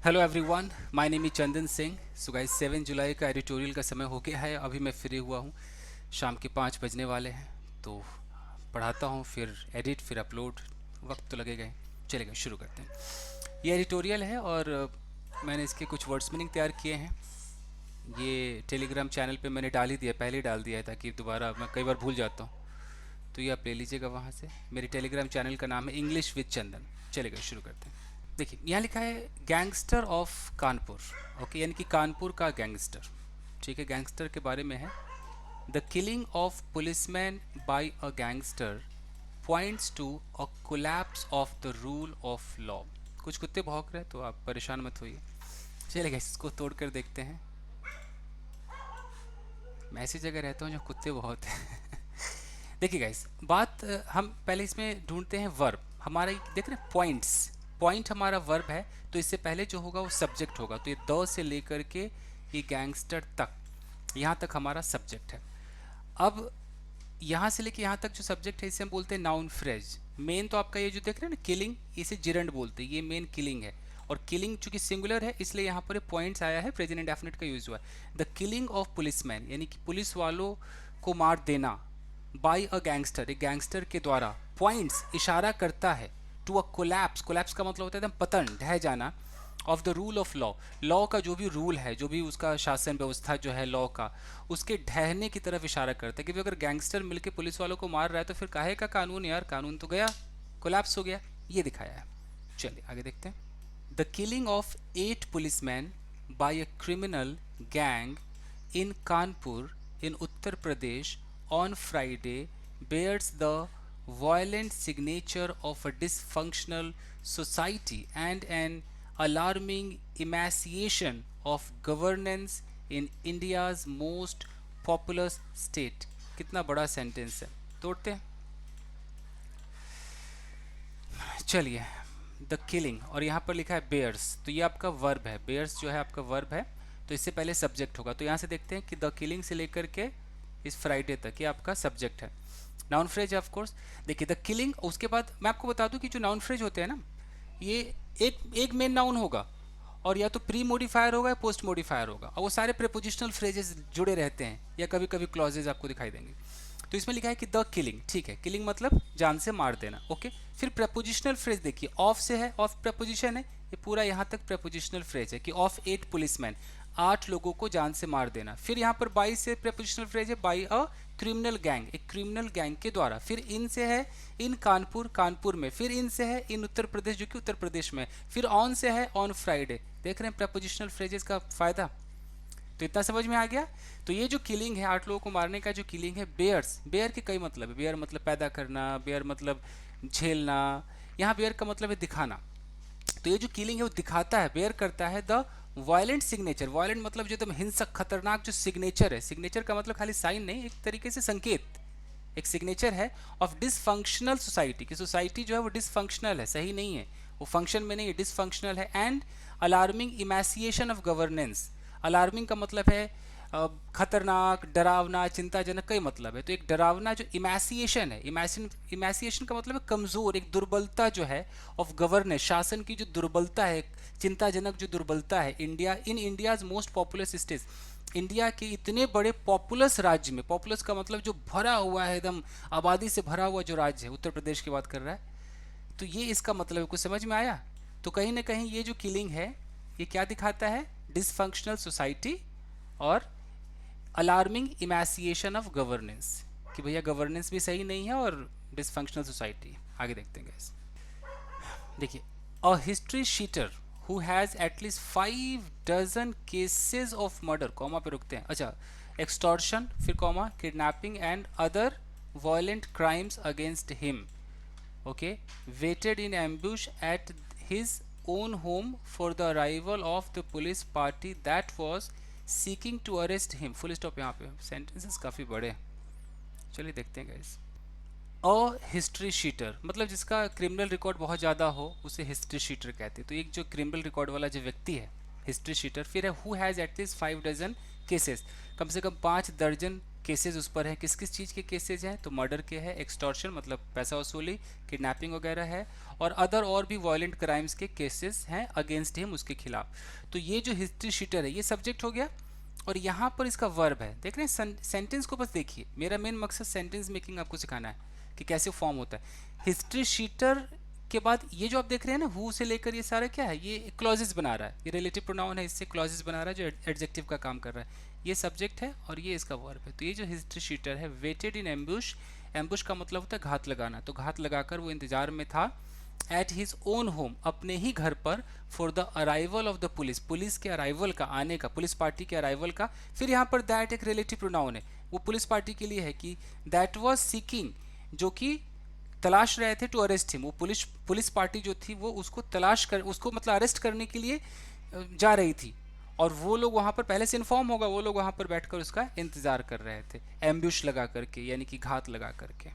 Hello everyone, my name is Chandan Singh. So guys 7 जुलाई का editorial का समय हो गया है। अभी मैं फ्री हुआ हूँ, शाम के 5 बजने वाले हैं। तो पढ़ाता हूँ, फिर एडिट, फिर अपलोड, वक्त तो लगेगा ही। चलेगा, शुरू करते हैं। ये एडिटोरियल है और मैंने इसके कुछ वर्ड्स मीनिंग तैयार किए हैं। ये टेलीग्राम चैनल पे मैंने डाल ही दिया, पहले ही डाल दिया है, ताकि दोबारा मैं कई बार भूल जाता हूँ। तो ये आप ले लीजिएगा वहाँ से। मेरे टेलीग्राम चैनल का नाम है इंग्लिश विद चंदन। चलेगा, शुरू करते हैं। देखिए, यहाँ लिखा है गैंगस्टर ऑफ कानपुर। ओके, यानी कि कानपुर का गैंगस्टर। ठीक है, गैंगस्टर के बारे में है। The killing of policeman by a gangster points to a collapse of the rule of law. कुछ कुत्ते भौंक रहे हैं, तो आप परेशान मत होइए। चलिए इसको तोड़ कर देखते हैं। मैं ऐसी जगह रहता हूँ जो कुत्ते बहुत हैं। देखिए गाइस, बात हम पहले इसमें ढूंढते हैं वर्ब। हमारा देख रहे हैं पॉइंट्स, पॉइंट हमारा वर्ब है। तो इससे पहले जो होगा वो सब्जेक्ट होगा। तो ये द से लेकर के ये गैंगस्टर तक, यहाँ तक हमारा सब्जेक्ट है। अब यहाँ से लेके यहाँ तक जो सब्जेक्ट है, इसे हम बोलते हैं नाउन फ्रेज। मेन तो आपका ये जो देख रहे हैं ना किलिंग, इसे जिरंड बोलते हैं। ये मेन किलिंग है। और किलिंग चूंकि सिंगुलर है, इसलिए यहाँ पर पॉइंट्स आया है, प्रेजेंट इंडेफिनिट का यूज हुआ है। द किलिंग ऑफ पुलिसमैन, यानी कि पुलिस वालों को मार देना, बाय अ गैंगस्टर, एक गैंगस्टर के द्वारा, पॉइंट्स इशारा करता है, टू अ कोलैप्स। कोलैप्स का मतलब होता है एकदम पतन, ढह जाना, of the rule of law. Law का जो भी रूल है, जो भी उसका शासन व्यवस्था जो है लॉ का, उसके ढहने की तरफ इशारा करता है। कि अगर गैंगस्टर मिलकर पुलिस वालों को मार रहा है तो फिर काहे का कानून यार, कानून तो गया, कोलैप्स हो गया। ये दिखाया है। चलिए आगे देखते हैं। The killing of 8 policeman by a criminal gang in Kanpur in Uttar Pradesh on Friday bears the violent signature of a dysfunctional society and an alarming emaciation of governance in India's most populous state। कितना बड़ा sentence है, तोड़ते हैं। चलिए, the killing, और यहाँ पर लिखा है बेयर्स, तो ये आपका वर्ब है। बेयर्स जो है आपका वर्ब है, तो इससे पहले सब्जेक्ट होगा। तो यहाँ से देखते हैं कि द किलिंग से लेकर के इस फ्राइडे तक ये आपका सब्जेक्ट है। नाउन फ्रेज है ऑफ कोर्स। देखिए द किलिंग, उसके बाद मैं आपको बता दूं कि जो नाउन फ्रेज होते हैं ना, ये एक एक मेन नाउन होगा, और या तो प्री मोडिफायर होगा या पोस्ट मोडिफायर होगा, और वो सारे प्रेपोजिशनल फ्रेजेस जुड़े रहते हैं, या कभी कभी क्लॉजेज आपको दिखाई देंगे। तो इसमें लिखा है कि द किलिंग, ठीक है, किलिंग मतलब जान से मार देना। ओके, फिर प्रेपोजिशनल फ्रेज देखिए, ऑफ से है, ऑफ प्रेपोजिशन है, ये पूरा यहाँ तक प्रेपोजिशनल फ्रेज है कि ऑफ 8 पुलिसमैन, 8 लोगों को जान से मार देना। फिर यहाँ पर बाई से प्रेपोजिशनल फ्रेज है, बाई अ क्रिमिनल गैंग, एक क्रिमिनल गैंग के द्वारा। फिर इन से है इन कानपुर, कानपुर में। फिर इन से है इन उत्तर प्रदेश, जो कि उत्तर प्रदेश में। फिर ऑन से है ऑन फ्राइडे। देख रहे हैं प्रेपोजिशनल फ्रेजेस का फायदा। तो इतना समझ में आ गया। तो ये जो किलिंग है, 8 लोगों को मारने का जो किलिंग है, बेयर्स, बेयर के कई मतलब है। बेयर मतलब पैदा करना, बेयर मतलब झेलना, यहाँ बेयर का मतलब है दिखाना। तो ये जो किलिंग है वो दिखाता है, बेयर करता है द वायलेंट सिग्नेचर। वायलेंट मतलब जो एकदम हिंसक खतरनाक जो सिग्नेचर है। सिग्नेचर का मतलब खाली साइन नहीं, एक तरीके से संकेत, एक सिग्नेचर है ऑफ डिसफंक्शनल सोसाइटी, की सोसाइटी जो है वो डिसफंक्शनल है, सही नहीं है, वो फंक्शन में नहीं है, डिसफंक्शनल है। And alarming emaciation of governance. Alarming का मतलब है खतरनाक, डरावना, चिंताजनक, कई मतलब है। तो एक डरावना जो इमेसिएशन है, इमेसिएशन का मतलब है कमजोर, एक दुर्बलता जो है, ऑफ गवर्नेंस, शासन की जो दुर्बलता है, चिंताजनक जो दुर्बलता है। India, in India's most populous states, India के इतने बड़े पॉपुलस राज्य में, पॉपुलस का मतलब जो भरा हुआ है, एकदम आबादी से भरा हुआ जो राज्य है, उत्तर प्रदेश की बात कर रहा है। तो ये इसका मतलब है, कुछ समझ में आया। तो कहीं ना कहीं ये जो किलिंग है, ये क्या दिखाता है, डिसफंक्शनल सोसाइटी और अलार्मिंग इमेसिएशन ऑफ गवर्नेंस, कि भैया गवर्नेंस भी सही नहीं है और डिसफंक्शनल सोसाइटी। आगे देखते हैं गैस। देखिए, a history sheeter who has at least 5 dozen cases of murder, comma पे रुकते हैं, अच्छा, एक्सटॉर्शन, फिर comma, kidnapping and other violent crimes against him, okay, waited in ambush at his own home for the arrival of the police party that was seeking to arrest him। Full stop. यहाँ पे sentences काफ़ी बड़े हैं, चलिए देखते हैं guys. अ history शीटर मतलब जिसका क्रिमिनल रिकॉर्ड बहुत ज़्यादा हो, उसे हिस्ट्री शीटर कहते हैं। तो एक जो क्रिमिनल रिकॉर्ड वाला जो व्यक्ति है, हिस्ट्री शीटर। फिर he who has at least 5 dozen cases, कम से कम 5 दर्जन केसेस उस पर हैं। किस किस चीज़ के केसेस हैं? तो मर्डर के हैं, एक्सटॉर्शन मतलब पैसा वसूली, किडनैपिंग वगैरह है, और अदर और भी वायलेंट क्राइम्स के केसेस हैं अगेंस्ट हिम, उसके खिलाफ। तो ये जो हिस्ट्री शीटर है ये सब्जेक्ट हो गया, और यहाँ पर इसका वर्ब है। देख रहे हैं सेंटेंस को, बस देखिए, मेरा मेन मकसद सेंटेंस मेकिंग आपको सिखाना है कि कैसे फॉर्म होता है। हिस्ट्री शीटर के बाद ये जो आप देख रहे हैं ना, हु से लेकर ये सारा क्या है, ये क्लॉजेस बना रहा है, ये रिलेटिव प्रोनाउन है, इससे क्लॉजेस बना रहा है जो एडजेक्टिव का काम कर रहा है। ये सब्जेक्ट है और ये इसका वर्ब है। तो ये जो हिस्ट्री शीटर है, वेटेड इन एम्बुश, एम्बुश का मतलब होता है घात लगाना, तो घात लगाकर वो इंतजार में था एट हिज ओन होम, अपने ही घर पर, for the arrival of the police, police के अराइवल का, आने का, पुलिस पार्टी के अराइवल का। फिर यहाँ पर दैट एक रिलेटिव प्रोनाउन है, वो पुलिस पार्टी के लिए है कि दैट वाज सीकिंग, जो कि तलाश रहे थे, टू अरेस्ट हिम, वो पुलिस पार्टी जो थी वो उसको तलाश कर, उसको मतलब अरेस्ट करने के लिए जा रही थी, और वो लोग वहाँ पर पहले से इन्फॉर्म होगा, वो लोग वहाँ पर बैठकर उसका इंतजार कर रहे थे, एम्ब्यूश लगा करके, यानी कि घात लगा करके।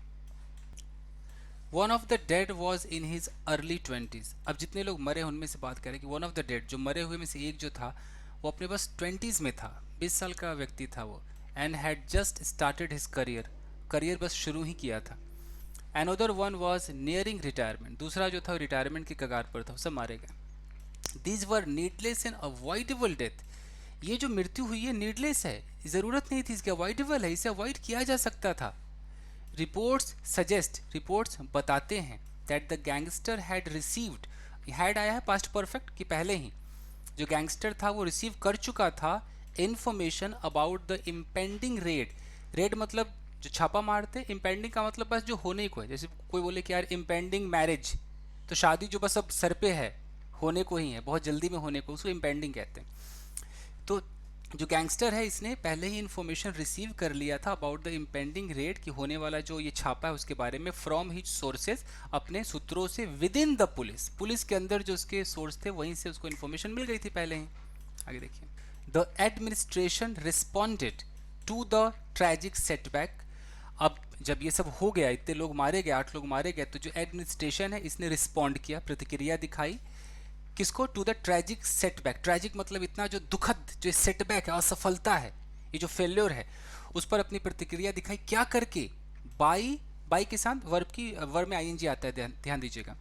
One of the did was in his early 20s। अब जितने लोग मरे उनमें से बात करें कि वन ऑफ द डेड, जो मरे हुए में से एक जो था, वो अपने बस 20s में था, 20 साल का व्यक्ति था वो, and had just started his career, career बस शुरू ही किया था। Another one was nearing retirement, दूसरा जो था वो रिटायरमेंट की कगार पर था, सब मारे गए। These were needless and avoidable death, ये जो मृत्यु हुई है नीडलेस है, ज़रूरत नहीं थी इसकी, अवॉइडेबल है, इसे अवॉइड किया जा सकता था। रिपोर्ट्स सजेस्ट, रिपोर्ट्स बताते हैं, that the gangster had received, had आया है पास्ट परफेक्ट कि पहले ही, जो गैंगस्टर था वो रिसीव कर चुका था information about the impending red, red मतलब जो छापा मारते, इम्पेंडिंग का मतलब बस जो होने को है, जैसे कोई बोले कि यार इम्पेंडिंग मैरिज, तो शादी जो बस अब सर पे है, होने को ही है, बहुत जल्दी में होने को, उसको इम्पेंडिंग कहते हैं। तो जो गैंगस्टर है इसने पहले ही इन्फॉर्मेशन रिसीव कर लिया था अबाउट द इम्पेंडिंग रेड, कि होने वाला जो ये छापा है उसके बारे में, फ्रॉम हिज सोर्सेज, अपने सूत्रों से, with in the police, police के अंदर जो उसके सोर्स थे वहीं से उसको इन्फॉर्मेशन मिल गई थी पहले ही। आगे देखिए, the administration responded to the tragic setback. अब जब ये सब हो गया, इतने लोग मारे गए, 8 लोग मारे गए, तो जो एडमिनिस्ट्रेशन है इसने रिस्पॉन्ड किया, प्रतिक्रिया दिखाई, किसको? To the tragic setback, tragic मतलब इतना जो दुखद, जो सेटबैक है, असफलता है, ये जो फेल्योर है, उस पर अपनी प्रतिक्रिया दिखाई, क्या करके? बाई, बाई के साथ वर्ब की, वर्ब में आईएनजी आता है, ध्यान दीजिएगा,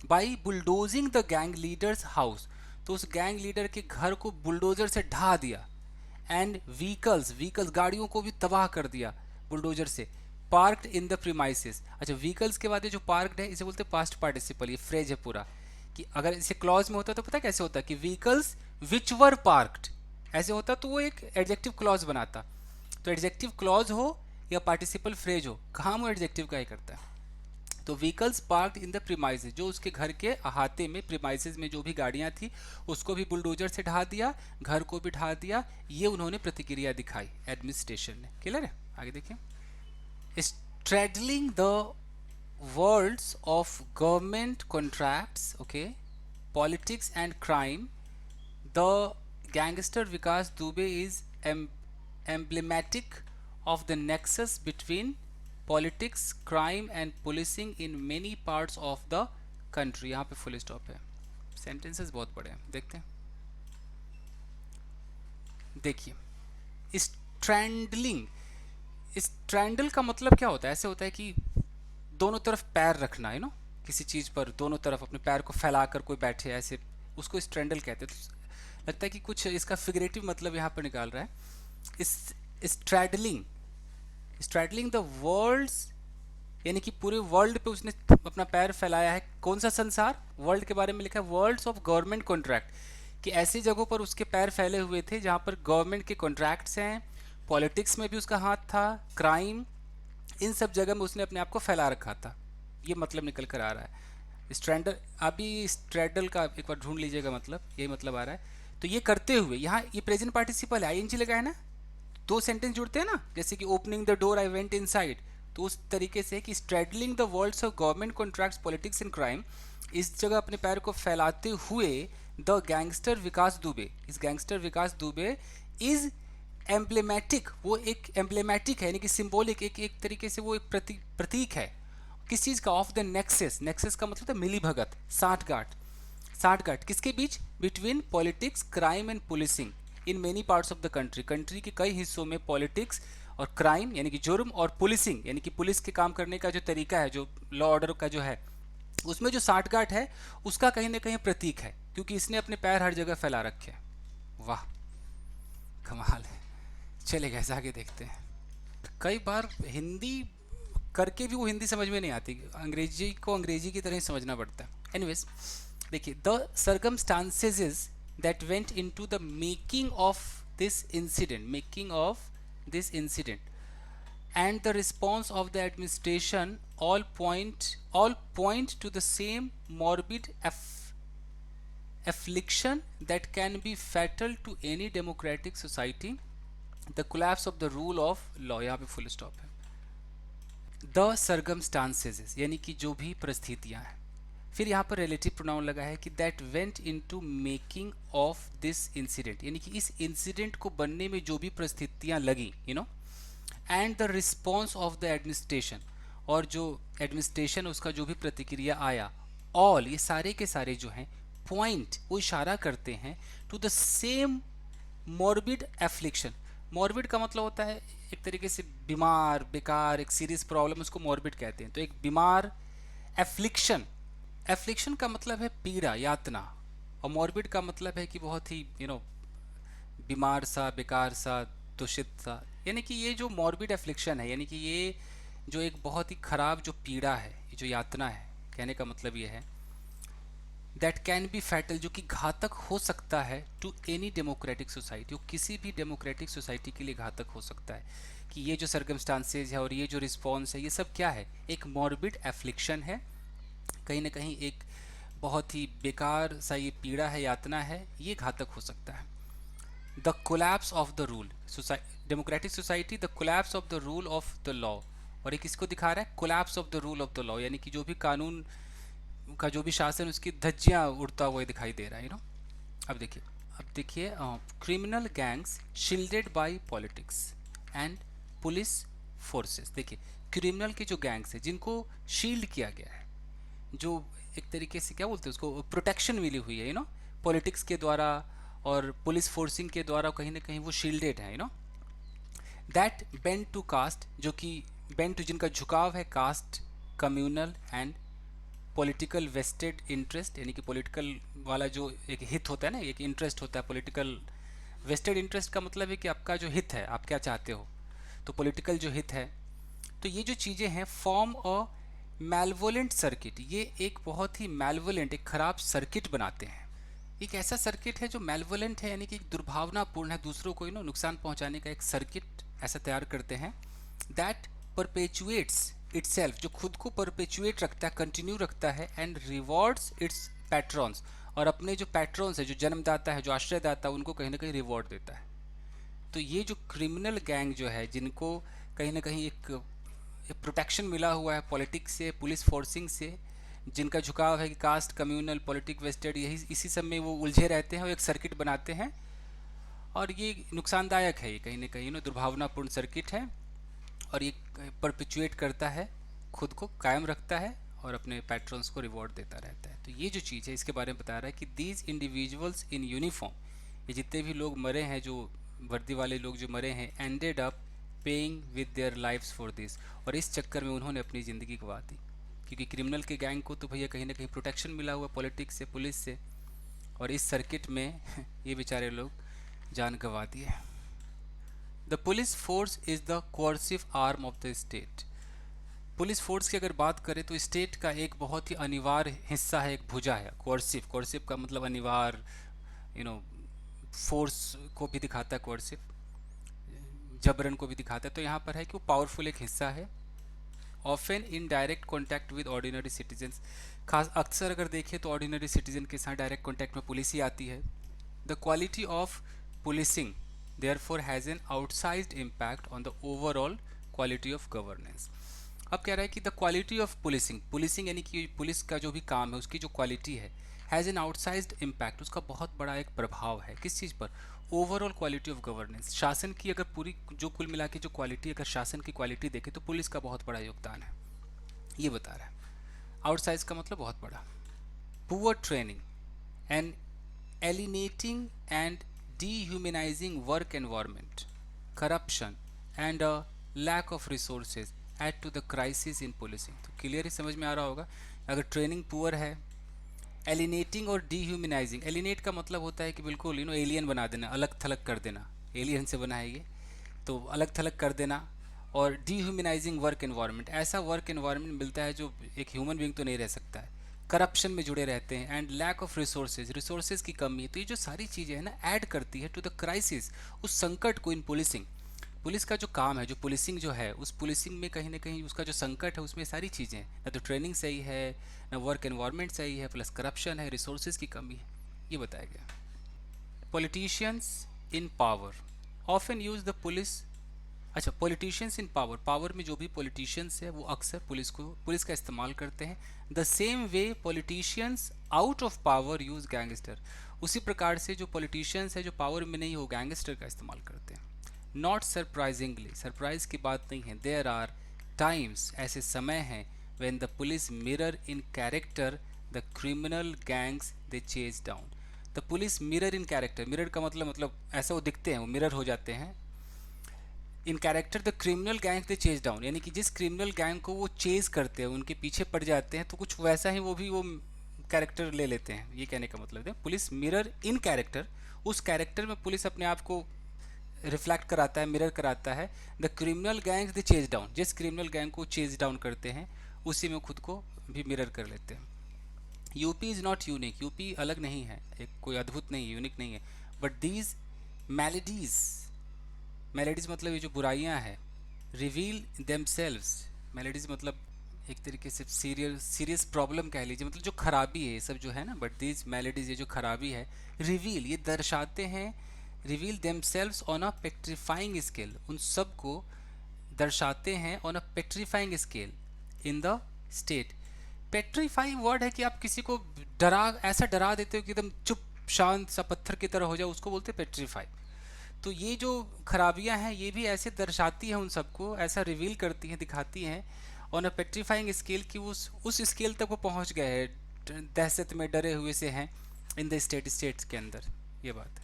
by bulldozing the gang leaders house, तो उस गैंग लीडर के घर को बुलडोजर से ढा दिया, एंड व्हीकल्स, व्हीकल्स गाड़ियों को भी तबाह कर दिया बुलडोजर से, पार्क्ड इन द प्रीमाइसेस। अच्छा, व्हीकल्स के बाद ये जो पार्क्ड है इसे बोलते हैं पास्ट पार्टिसिपल, ये फ्रेज है पूरा, कि अगर इसे क्लॉज में होता तो पता कैसे होता कि व्हीकल्स विच वर पार्क्ड, ऐसे होता तो वो एक एडजेक्टिव क्लॉज बनाता। तो एडजेक्टिव क्लॉज हो या पार्टिसिपल फ्रेज हो, काम वो एडजेक्टिव का ही करता है। तो vehicles parked in the premises, जो उसके घर के अहाते में, प्रीमाइसेस में जो भी गाड़ियां थी उसको भी बुलडोजर से ढा दिया, घर को भी ढा दिया, ये उन्होंने प्रतिक्रिया दिखाई एडमिनिस्ट्रेशन ने। क्लियर है? आगे देखिए, straddling the worlds of government contracts, okay, politics and crime, the gangster Vikas Dubey is emblematic of the nexus between politics, crime and policing in many parts of the country। यहाँ पे full stop है, sentences बहुत बड़े हैं, देखते हैं। देखिए, स्ट्रैंडलिंग, स्ट्रैंडल का मतलब क्या होता है? ऐसे होता है कि दोनों तरफ पैर रखना है, नो, किसी चीज़ पर दोनों तरफ अपने पैर को फैलाकर कोई बैठे, ऐसे उसको स्ट्रैंडल कहते हैं। तो लगता है कि कुछ इसका फिगरेटिव मतलब यहाँ पर निकाल रहा है। इस स्ट्रैडलिंग, स्ट्रैडलिंग द वर्ल्ड्स, यानी कि पूरे वर्ल्ड पे उसने अपना पैर फैलाया है। कौन सा संसार? वर्ल्ड के बारे में लिखा है, वर्ल्ड्स ऑफ गवर्नमेंट कॉन्ट्रैक्ट, कि ऐसी जगहों पर उसके पैर फैले हुए थे जहाँ पर गवर्नमेंट के कॉन्ट्रैक्ट्स हैं, पॉलिटिक्स में भी उसका हाथ था, क्राइम, इन सब जगह में उसने अपने आप को फैला रखा था। ये मतलब निकल कर आ रहा है। स्ट्रैंडल, अभी स्ट्रैडल का एक बार ढूंढ लीजिएगा, मतलब यही मतलब आ रहा है। तो ये करते हुए, यहाँ ये प्रेजेंट पार्टिसिपल है, आईएनजी लगा है ना, दो सेंटेंस जुड़ते हैं ना, जैसे कि opening the door I went inside, तो उस तरीके से कि straddling the worlds of government contracts, politics and crime, इस जगह अपने पैर को फैलाते हुए द गैंगस्टर विकास दुबे, इस गैंगस्टर विकास दुबे इज एम्ब्लेमेटिक, वो एक एम्ब्लेमेटिक है, यानी कि सिंबॉलिक, एक तरीके से वो एक प्रतीक है। किस चीज़ का? ऑफ द नेक्सस, नेक्सस का मतलब है मिली भगत, साठगांठ, साठगांठ किसके बीच? Between politics, crime and policing in many parts of the country, country के कई हिस्सों में पॉलिटिक्स और क्राइम यानी कि जुर्म, और पुलिसिंग यानी कि पुलिस के काम करने का जो तरीका है, जो लॉ ऑर्डर का जो है, उसमें जो साठगांठ है उसका कहीं ना कहीं प्रतीक है, क्योंकि इसने अपने पैर हर जगह फैला रखे हैं। वाह, कमाल है। चले गए आगे देखते हैं। कई बार हिंदी करके भी वो हिंदी समझ में नहीं आती, अंग्रेजी को अंग्रेजी की तरह ही समझना पड़ता है। एनीवेज, देखिए, the circumstances that went into the making of this incident and the response of the administration all point to the same morbid affliction that can be fatal to any democratic society, the collapse of the rule of law। यहाँ पे full stop है। The circumstances यानी कि जो भी परिस्थितियां हैं, फिर यहाँ पर रिलेटिव प्रोनाउन लगा है कि that went into making of this incident, यानी कि इस इंसिडेंट को बनने में जो भी परिस्थितियां लगी, and the response of the administration, और जो एडमिनिस्ट्रेशन उसका जो भी प्रतिक्रिया आया, ऑल ये सारे के सारे जो हैं पॉइंट वो इशारा करते हैं to the same morbid affliction. Morbid का मतलब होता है एक तरीके से बीमार, बेकार, एक सीरियस प्रॉब्लम, उसको मॉर्बिड कहते हैं। तो एक बीमार, एफ्लिक्शन, एफ्लिक्शन का मतलब है पीड़ा, यातना, और मॉर्बिड का मतलब है कि बहुत ही बीमार सा, बेकार सा, दूषित सा। यानी कि ये जो मॉर्बिड एफ्लिक्शन है, यानी कि ये जो एक बहुत ही खराब जो पीड़ा है, ये जो यातना है, कहने का मतलब ये है दैट कैन बी फैटल, जो कि घातक हो सकता है टू एनी डेमोक्रेटिक सोसाइटी, वो किसी भी डेमोक्रेटिक सोसाइटी के लिए घातक हो सकता है। कि ये जो सर्कमस्टांसेज है और ये जो रिस्पॉन्स है, ये सब क्या है, एक मॉर्बिड एफ्लिक्शन है, कहीं ना कहीं एक बहुत ही बेकार सा ये पीड़ा है, यातना है, ये घातक हो सकता है। The collapse of the rule, democratic society, the collapse of the rule of the law, और ये किसको दिखा रहा है, collapse of the rule of the law, यानी कि जो भी कानून का जो भी शासन, उसकी धज्जियां उड़ता हुआ दिखाई दे रहा है। अब देखिए criminal gangs shielded by politics and police forces. देखिए, क्रिमिनल के जो गैंग्स हैं जिनको शील्ड किया गया है, जो एक तरीके से क्या बोलते हैं उसको, प्रोटेक्शन मिली हुई है पॉलिटिक्स के द्वारा और पुलिस फोर्सिंग के द्वारा, कहीं ना कहीं वो शील्डेड है। दैट बेंड टू कास्ट, जो कि बेंड टू जिनका झुकाव है caste, communal and political vested interest, यानी कि पॉलिटिकल वाला जो एक हित होता है ना, एक इंटरेस्ट होता है पॉलिटिकल। वेस्टेड इंटरेस्ट का मतलब है कि आपका जो हित है, आप क्या चाहते हो, तो पॉलिटिकल जो हित है। तो ये जो चीज़ें हैं फॉर्म अ मैलवोलेंट सर्किट, ये एक बहुत ही मैलवोलेंट, एक खराब सर्किट बनाते हैं। एक ऐसा सर्किट है जो मैलवोलेंट है, यानी कि दुर्भावनापूर्ण है, दूसरों को नुकसान पहुंचाने का एक सर्किट ऐसा तैयार करते हैं। दैट परपेचुएट्स इटसेल्फ, जो खुद को परपेचुएट रखता है, कंटिन्यू रखता है, एंड रिवॉर्ड्स इट्स पैट्रॉन्स, और अपने जो पैट्रॉन्स है, जो जन्मदाता है, जो आश्रयदाता, उनको कहीं ना कहीं रिवॉर्ड देता है। तो ये जो क्रिमिनल गैंग जो है, जिनको कहीं ना कहीं एक प्रोटेक्शन मिला हुआ है पॉलिटिक्स से, पुलिस फोर्सिंग से, जिनका झुकाव है कि कास्ट, कम्युनल, पॉलिटिक वेस्टेड, यही इसी सब में वो उलझे रहते हैं और एक सर्किट बनाते हैं, और ये नुकसानदायक है, ये कहीं ना कहीं दुर्भावनापूर्ण सर्किट है, और ये परपिचुएट करता है, खुद को कायम रखता है और अपने पैट्रन्स को रिवॉर्ड देता रहता है। तो ये जो चीज़ है, इसके बारे में बता रहा है कि दीज इंडिविजुअल्स इन यूनिफॉर्म, ये जितने भी लोग मरे हैं, जो वर्दी वाले लोग जो मरे हैं, ended up paying with their lives for this, और इस चक्कर में उन्होंने अपनी ज़िंदगी गंवा दी, क्योंकि क्रिमिनल के गैंग को तो भैया कहीं ना कहीं प्रोटेक्शन मिला हुआ पॉलिटिक्स से, पुलिस से, और इस सर्किट में ये बेचारे लोग जान गंवा दिए। The police force is the coercive arm of the state. Police force की अगर बात करें तो स्टेट का एक बहुत ही अनिवार्य हिस्सा है, एक भुजा है। कोर्सिव, कोर्सिव का मतलब अनिवार्य, फोर्स को भी दिखाता है, कोर्सिव जबरन को भी दिखाता है। तो यहाँ पर है कि वो पावरफुल एक हिस्सा है, often in direct contact with ordinary citizens. खास अक्सर अगर देखें तो ऑर्डिनरी सिटीजन के साथ डायरेक्ट कॉन्टैक्ट में पुलिस ही आती है। The quality of policing therefore has an outsized impact on the overall quality of governance। अब कह रहा है कि the quality of policing, policing यानी कि पुलिस का जो भी काम है, उसकी जो क्वालिटी है, हैज़ एन आउटसाइज्ड इम्पैक्ट, उसका बहुत बड़ा एक प्रभाव है किस चीज़ पर, ओवरऑल क्वालिटी ऑफ गवर्नेंस। शासन की अगर पूरी जो कुल मिला के जो क्वालिटी, अगर शासन की क्वालिटी देखें तो पुलिस का बहुत बड़ा योगदान है, ये बता रहा है। आउटसाइज का मतलब बहुत बड़ा। Poor training and alienating and dehumanizing work environment, corruption and lack of resources add to the crisis in policing. तो क्लियर ही समझ में आ रहा होगा, अगर ट्रेनिंग पुअर है। एलिनेटिंग और डीह्यूमनाइजिंग, एलिनेट का मतलब होता है कि बिल्कुल एलियन बना देना, अलग थलग कर देना, एलियन से बना है ये, तो अलग थलग कर देना। और डीह्यूमनाइजिंग वर्क एनवायरनमेंट, ऐसा वर्क एनवायरनमेंट मिलता है जो एक ह्यूमन बीइंग तो नहीं रह सकता है, करप्शन में जुड़े रहते हैं। And lack of resources, resources की कमी। तो ये जो सारी चीज़ें हैं ना, ऐड करती है टू द क्राइसिस, उस संकट को इन पुलिसिंग। पुलिस का जो काम है, जो पुलिसिंग जो है, उस पुलिसिंग में कहीं ना कहीं उसका जो संकट है उसमें सारी चीज़ें हैं, ना तो ट्रेनिंग सही है, ना वर्क एनवायरनमेंट सही है, प्लस करप्शन है, रिसोर्सेज की कमी है, ये बताया गया। Politicians in power often use the police. अच्छा, पॉलिटिशियंस इन पावर, पावर में जो भी पॉलिटिशियंस है वो अक्सर पुलिस का इस्तेमाल करते हैं। The same way politicians out of power use gangster, उसी प्रकार से जो पॉलिटिशियंस है जो पावर में नहीं हो, गैंगस्टर का इस्तेमाल करते हैं। नॉट सरप्राइजिंगली, सरप्राइज की बात नहीं है, देयर आर टाइम्स, ऐसे समय हैं, when the police mirror in character the criminal gangs they chase down. The police mirror in character, mirror का मतलब ऐसा वो दिखते हैं, वो मिरर हो जाते हैं। इन character the criminal gang they chase down, यानी कि जिस क्रिमिनल गैंग को वो चेज करते हैं, उनके पीछे पड़ जाते हैं, तो कुछ वैसा ही वो भी वो कैरेक्टर ले लेते हैं। ये कहने का मतलब है पुलिस मिरर इन कैरेक्टर, उस कैरेक्टर में पुलिस अपने आप को रिफ्लेक्ट कराता है, मिरर कराता है। The criminal gangs they chase down, जिस क्रिमिनल गैंग को चेज डाउन करते हैं उसी में खुद को भी मिरर कर लेते हैं। UP is not unique, UP अलग नहीं है, एक कोई अद्भुत नहीं है, यूनिक नहीं है। बट दीज मैलिडीज, मेलेडीज मतलब ये जो बुराइयां हैं, रिवील देमसेल्व्स, मेलेडीज मतलब एक तरीके से सीरियस प्रॉब्लम कह लीजिए, मतलब जो खराबी है ये सब जो है ना, बट दीज मेलेडीज, ये जो खराबी है, रिवील ये दर्शाते हैं, reveal themselves on a petrifying scale, उन सब को दर्शाते हैं on a petrifying scale in the state. Petrifying word है कि आप किसी को ऐसा डरा देते हो कि एकदम चुप शांत सा पत्थर की तरह हो जाए, उसको बोलते हैं पेट्रीफाई। तो ये जो खराबियां हैं ये भी ऐसे दर्शाती हैं, उन सबको ऐसा रिवील करती हैं, दिखाती हैं ऑन अ पेट्रीफाइंग स्केल कि उस स्केल तक वो पहुंच गए हैं, दहशत में डरे हुए से हैं इन द स्टेट्स के अंदर, ये बात है।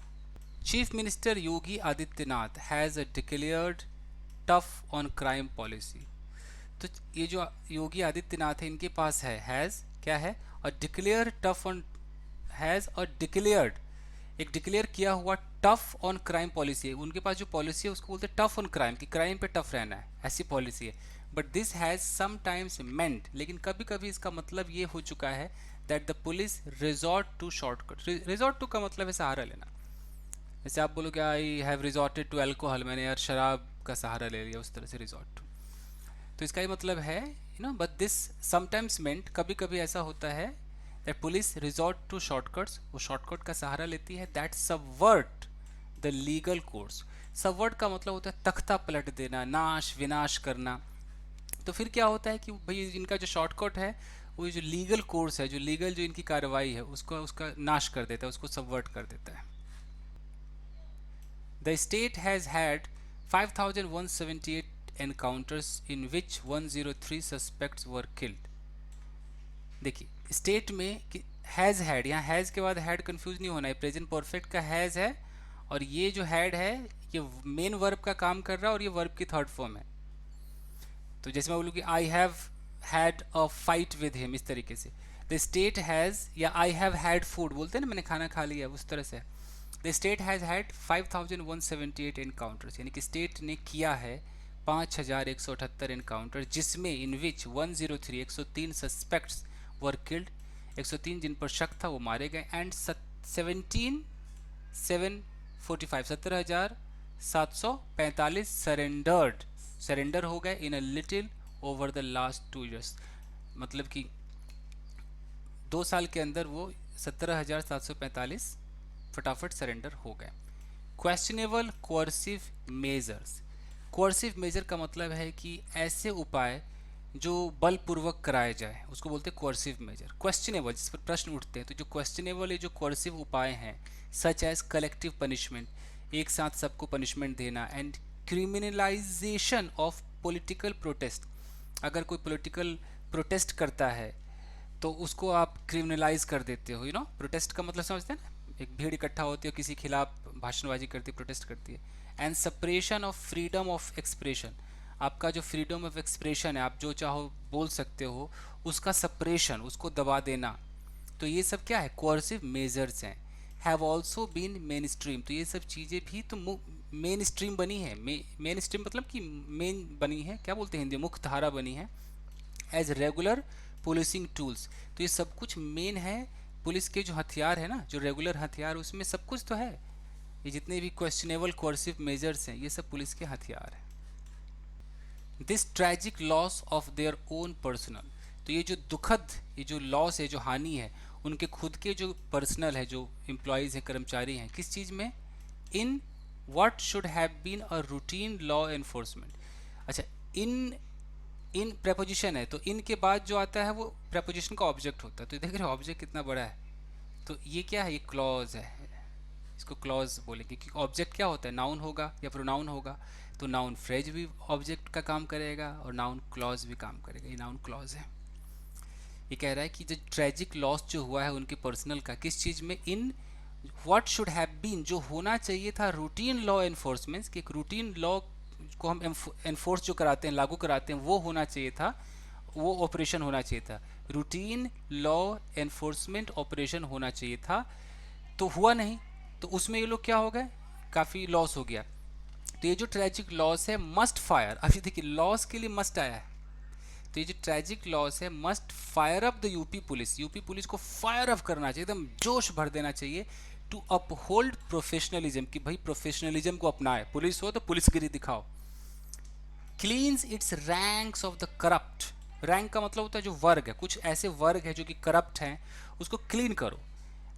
Chief minister Yogi Adityanath has declared tough on crime policy. तो ये जो योगी आदित्यनाथ है इनके पास है हैज़ क्या है, और डिक्लेयर टफ ऑन, हैज़ और डिक्लेयर्ड, एक डिक्लेयर किया हुआ टफ ऑन क्राइम पॉलिसी है। उनके पास जो पॉलिसी है उसको बोलते हैं टफ ऑन क्राइम, कि क्राइम पे टफ रहना है, ऐसी पॉलिसी है। But this has sometimes meant, लेकिन कभी कभी इसका मतलब ये हो चुका है that the police resort to shortcut. Resort to का मतलब है सहारा लेना, जैसे आप बोलो कि I have resorted to alcohol, मैंने यार शराब का सहारा ले लिया, उस तरह से रिजॉर्ट टू। तो इसका ये मतलब है बट दिस समटाइम्स मेंट, कभी कभी ऐसा होता है that police resort to shortcuts, वो शॉर्टकट का सहारा लेती है, that subvert the legal course. Subvert का मतलब होता है तख्ता पलट देना, नाश विनाश करना। तो फिर क्या होता है कि भाई इनका जो शॉर्टकट है वो जो लीगल कोर्स है, जो लीगल जो इनकी कार्रवाई है उसको उसका नाश कर देता है, उसको सबवर्ट कर देता है। The state has had 5,178 encounters in which 103 suspects were killed. देखिए स्टेट में हैज़ हैड, यहाँ हैज़ के बाद हैड कंफ्यूज नहीं होना है, प्रेजेंट परफेक्ट का हैज़ है और ये जो हैड है ये मेन वर्ब का काम कर रहा है और ये वर्ब की थर्ड फॉर्म है। तो जैसे मैं बोलूँ कि I have had a fight with him, इस तरीके से द स्टेट हैज़, या आई हैव हैड फूड बोलते हैं ना, मैंने खाना खा लिया, उस तरह से the state has had 5,178 encounters, यानी कि स्टेट ने किया है 5,178 एनकाउंटर, जिसमें इन विच 103 103 सस्पेक्ट्स वर किल्ड, 103 जिन पर शक था वो मारे गए, एंड 17,745 सरेंडर हो गए in a little over the last 2 years, मतलब कि 2 साल के अंदर वो 17,745 फटाफट सरेंडर हो गए। Questionable coercive measures, coercive measure का मतलब है कि ऐसे उपाय जो बलपूर्वक कराए जाए उसको बोलते हैं कोर्सिव मेजर। क्वेश्चनेबल, जिस पर प्रश्न उठते हैं, तो जो क्वेश्चनेबल, ये जो कोर्सिव उपाय हैं, सच एज कलेक्टिव पनिशमेंट, एक साथ सबको पनिशमेंट देना, and criminalisation of political protest, अगर कोई पॉलिटिकल प्रोटेस्ट करता है तो उसको आप क्रिमिनलाइज कर देते हो, प्रोटेस्ट का मतलब समझते हैं ना, एक भीड़ इकट्ठा होती है, किसी खिलाफ भाषणबाजी करती है, प्रोटेस्ट करती है। And suppression of freedom of expression, आपका जो फ्रीडम ऑफ एक्सप्रेशन है, आप जो चाहो बोल सकते हो, उसका सप्रेशन, उसको दबा देना। तो ये सब क्या है, कोर्सिव मेजर्स हैं। Have also been mainstream, तो ये सब चीज़ें भी तो मेन स्ट्रीम बनी है। मेन स्ट्रीम मतलब कि मेन बनी है, क्या बोलते हैं हिंदी, मुख्य धारा बनी है, एज रेगुलर पुलिसिंग टूल्स। तो ये सब कुछ मेन है, पुलिस के जो हथियार है ना, जो रेगुलर हथियार, उसमें सब कुछ तो है। ये जितने भी क्वेश्चनेबल कोर्सिव मेजर्स हैं, ये सब पुलिस के हथियार हैं। This tragic loss of their own personal, तो ये जो दुखद, ये जो लॉस है, जो हानि है, उनके खुद के जो पर्सनल है, जो एम्प्लॉयज़ हैं, कर्मचारी हैं, किस चीज़ में, in what should have been a routine law enforcement. अच्छा, इन इन preposition है, तो इन के बाद जो आता है वो preposition का ऑब्जेक्ट होता है। तो देख रहे हो ऑब्जेक्ट कितना बड़ा है। तो ये क्या है, ये क्लॉज है, इसको क्लॉज बोलेंगे, क्योंकि ऑब्जेक्ट क्या होता है, नाउन होगा या प्रोनाउन होगा। तो नाउन फ्रेज भी ऑब्जेक्ट का काम करेगा और नाउन क्लॉज भी काम करेगा, ये नाउन क्लॉज है। ये कह रहा है कि जो ट्रेजिक लॉस जो हुआ है उनके पर्सनल का, किस चीज़ में, in what should have been, जो होना चाहिए था रूटीन लॉ एनफोर्समेंट, कि एक रूटीन लॉ को हम एनफोर्स जो कराते हैं, लागू कराते हैं, वो होना चाहिए था, वो ऑपरेशन होना चाहिए था, रूटीन लॉ एनफोर्समेंट ऑपरेशन होना चाहिए था, तो हुआ नहीं। तो उसमें ये लोग क्या हो गए, काफ़ी लॉस हो गया। तो ये जो ट्रेजिक लॉस है, मस्ट फायर, अभी देखिए लॉस के लिए मस्ट आया है, तो ये जो ट्रेजिक लॉस है, must fire up the UP police, UP police को फायर अप करना चाहिए, एकदम जोश भर देना चाहिए, टू अपहोल्ड प्रोफेशनलिज्म, कि भाई प्रोफेशनलिज्म को अपनाए, पुलिस हो तो पुलिसगिरी दिखाओ। Cleans it's ranks of the corrupt, rank का मतलब होता है जो वर्ग है, कुछ ऐसे वर्ग है जो कि करप्ट हैं, उसको क्लीन करो।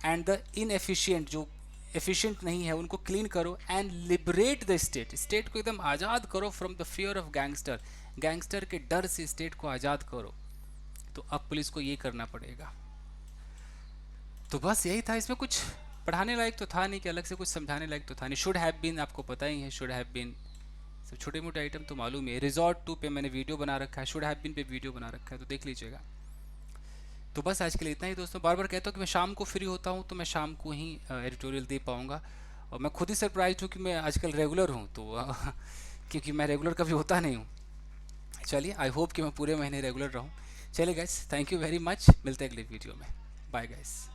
एंड द इनएफिशिएंट, जो एफिशिएंट नहीं है, उनको क्लीन करो। And liberate the state, state को एकदम आज़ाद करो from the fear of gangster, gangster के डर से स्टेट को आज़ाद करो। तो अब पुलिस को ये करना पड़ेगा। तो बस यही था, इसमें कुछ पढ़ाने लायक तो था नहीं, कि अलग से कुछ समझाने लायक तो था नहीं। शुड हैव बीन आपको पता ही है, शुड हैव बीन सब छोटे मोटे आइटम तो मालूम है। रिजॉर्ट टू पे मैंने वीडियो बना रखा है, शुड हैव बीन पे वीडियो बना रखा है, तो देख लीजिएगा। तो बस आज के लिए इतना ही दोस्तों। बार बार कहता हूँ कि मैं शाम को फ्री होता हूँ, तो मैं शाम को ही एडिटोरियल दे पाऊँगा। और मैं खुद ही सरप्राइज हूँ कि मैं आजकल रेगुलर हूँ, तो क्योंकि मैं रेगुलर कभी होता नहीं हूँ। चलिए, आई होप कि मैं पूरे महीने रेगुलर रहूँ। चलिए guys, thank you very much, मिलते हैं अगले वीडियो में। Bye guys.